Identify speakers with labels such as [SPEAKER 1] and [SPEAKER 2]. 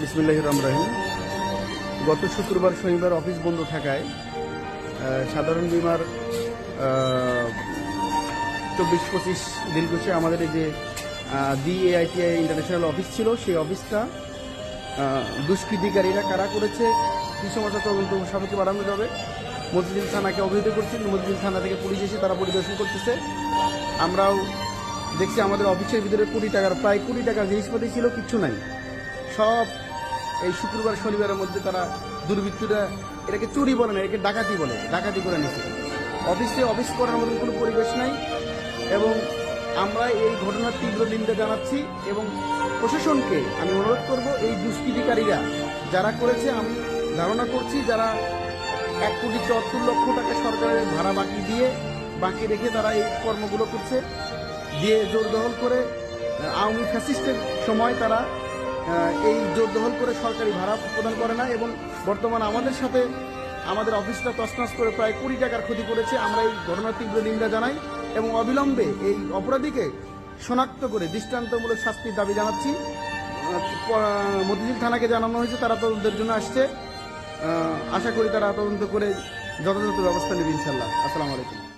[SPEAKER 1] বিসমিল্লাহির রহমানির রহিম। গত শুক্রবার শনিবার অফিস বন্ধ থাকায় সাধারণ বীমার 24-25 দিলকুশে আমাদের এই যে DAITI ইন্টারন্যাশনাল অফিস ছিল, সেই অফিসটা দুষ্কৃতিকারীরা কারা করেছে কী সমস্যা তদন্ত সাপেক্ষে বাড়ানো যাবে। মতিঝিল থানাকে অভিহিত করছি, মতিঝিল থানা থেকে পুলিশ এসে তারা পরিদর্শন করতেছে। আমরাও দেখছি আমাদের অফিসের ভিতরে প্রায় কোটি টাকার জিনিসপাতি ছিল, কিচ্ছু নাই। সব এই শুক্রবার শনিবারের মধ্যে তারা দুর্বৃত্তরা, এটাকে চুরি বলে না, এটাকে ডাকাতি বলে, ডাকাতি করে নিচ্ছে। অফিস করার মতো কোনো পরিবেশ নাই এবং আমরা এই ঘটনার তীব্র নিন্দা জানাচ্ছি এবং প্রশাসনকে আমি অনুরোধ করব, এই দুষ্কৃতিকারীরা যারা করেছে, আমি ধারণা করছি যারা 1,74,00,000 টাকা সরকারের ভাড়া বাকি রেখে তারা এই কর্মগুলো করছে, দিয়ে জোরদখল করে আওয়ামী ফ্যাসিস্টের সময় তারা এই জোরদখল করে সরকারি ভাড়া প্রদান করে না এবং বর্তমান আমাদের সাথে আমাদের অফিসটা তছনছ করে প্রায় কোটি টাকার ক্ষতি করেছে। আমরা এই ঘটনার তীব্র নিন্দা জানাই এবং অবিলম্বে এই অপরাধীকে শনাক্ত করে দৃষ্টান্তমূলক শাস্তির দাবি জানাচ্ছি। মতিঝিল থানাকে জানানো হয়েছে, তারা তদন্তের জন্য আসছে। আশা করি তারা তদন্ত করে যথাযথ ব্যবস্থা নেবে ইনশাল্লাহ। আসসালামু আলাইকুম।